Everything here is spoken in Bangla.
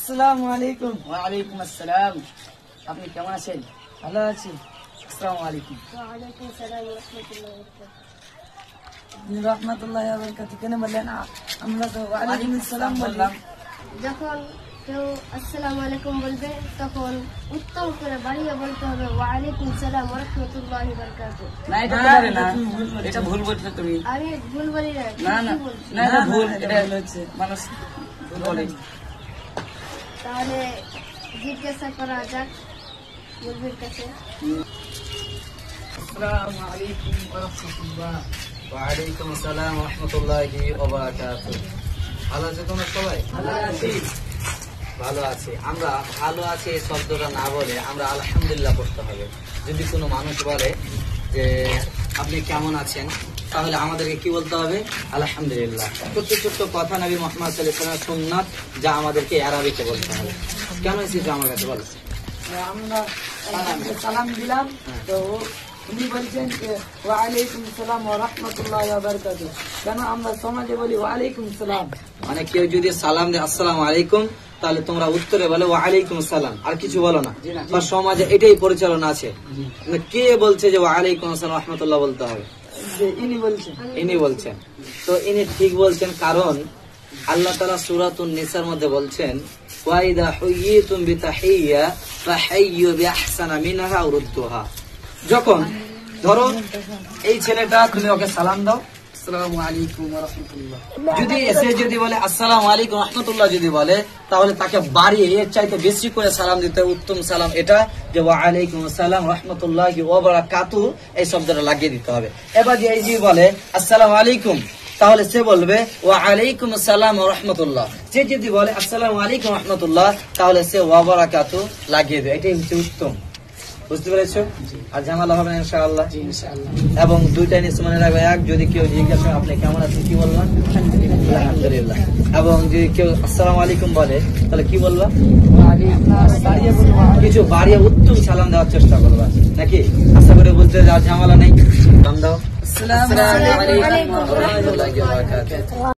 আসসালামু আলাইকুম। ওয়ালাইকুম আসসালাম। আপনি কেমন আছেন? ভালো আছি। আসসালামু আলাইকুম। ওয়ালাইকুম সালাম ওয়া রাহমাতুল্লাহি ওয়া বারাকাতুহু। রহমতুল্লাহি ওয়া বারাকাতুহু কেন বললেন? আমরা তো ওয়ালাইকুম আসসালাম বললাম। যখন কেউ আসসালামু আলাইকুম বলবে তখন উত্তম করে বাড়িয়ে বলতে হবে ওয়ালাইকুম সালাম ওয়া রাহমাতুল্লাহি ওয়া বারাকাতুহু। না এটা তো পারে না, এটা ভুল বলছো তুমি। আমি ভুল বলি না। না না কি বলছি? না এটা ভুল, এটা এটা ভুল হচ্ছে। মানুষ ভুল বলে। তাহলে জিজ্ঞাসা করা যাক মুরব্বির কাছে। আসসালামু আলাইকুম ওয়া রাহমাতুল্লাহ। ওয়ালাইকুম আসসালাম ওয়া রাহমাতুল্লাহি ওয়া বারাকাতুহু। ভালো আছো তোমরা সবাই? ভালো আছি। ভালো আছি। আমরা ভালো আছি এই শব্দটা না বলে আমরা আলহামদুলিল্লাহ পড়তে হবে। যদি কোনো মানুষ বলে যে আপনি কেমন আছেন, তাহলে আমাদেরকে কি বলতে হবে? আলহামদুলিল্লাহ। ছোট্ট ছোট্ট কথা নবী মুহাম্মদ সাল্লাল্লাহু আলাইহি ওয়াসাল্লামের সুন্নাত, যা আমাদেরকে আরবিতে বলতে হবে। কেন এসেছে আমার কাছে বলো? আমরা সালাম দিলাম তো উনি বলছেন যে ওয়ালাইকুম সালাম ওয়া রাহমাতুল্লাহি ওয়া বারাকাতুহু। কেন আমরা সমাজে বলি ওয়ালাইকুম সালাম? মানে কেউ যদি সালাম দেয় আসসালামু আলাইকুম, তাহলে তোমরা উত্তরে বলে ওয়ালাইকুম সালাম, আর কিছু বলো না। বা সমাজে এটাই পরিচালনা আছে। মানে কে বলছে যে ওয়ালাইকুম আসসালাম রাহমাতুল্লাহ বলতে হবে? যে ইনি বলছেন। ইনি বলছেন। তো ইনি ঠিক বলছেন, কারণ আল্লাহ তাআলা সূরাতুন নিসার মধ্যে বলছেন ওয়াইদা হুয়িতুম বিতাহিয়্যা ফাহাইয়্যু বিআহসানা মিনহা আও রুদ্দুহা। যখন ধরো এই ছেলেটা, তুমি ওকে সালাম দাও আসসালামু আলাইকুম ওয়া রাহমাতুল্লাহ, যদি এসে যদি বলে আসসালামু আলাইকুম ওয়া রাহমাতুল্লাহ যদি বলে, তাহলে তাকে বাড়িয়ে এর চাইতে বেশি করে সালাম দিতে উত্তম সালাম এটা যে ওয়া আলাইকুম আসসালাম ওয়া রাহমাতুল্লাহি ওয়া বারাকাতুহু, এই শব্দটা লাগিয়ে দিতে হবে। এবার যে এই যে বলে আসসালামু আলাইকুম, তাহলে সে বলবে ওয়া আলাইকুম আসসালাম ওয়া রাহমাতুল্লাহ। সে যদি বলে আসসালামু আলাইকুম ওয়া রাহমাতুল্লাহ, তাহলে সে ওয়া বারাকাতুহু লাগিয়ে দেবে। এটাই হচ্ছে উত্তম। বুঝতে পেরেছো? আর ঝামেলা হবে না ইনশাআল্লাহ। এবং দুইটা জিনিস মনে রাখবে, এক, যদি কেউ জিজ্ঞাসা আপনি কেমন আছেন, কি বলবেন? আলহামদুলিল্লাহ। এবং যদি কেউ আসসালামু আলাইকুম বলে, তাহলে কি বলবা? কিছু বাড়িয়ে উত্তম সালাম দেওয়ার চেষ্টা করবা, নাকি? আশা করে বলতে আর ঝামেলা নেই। সালাম দাও। আসসালামু আলাইকুম ওয়া রাহমাতুল্লাহি ওয়া বারাকাতুহু।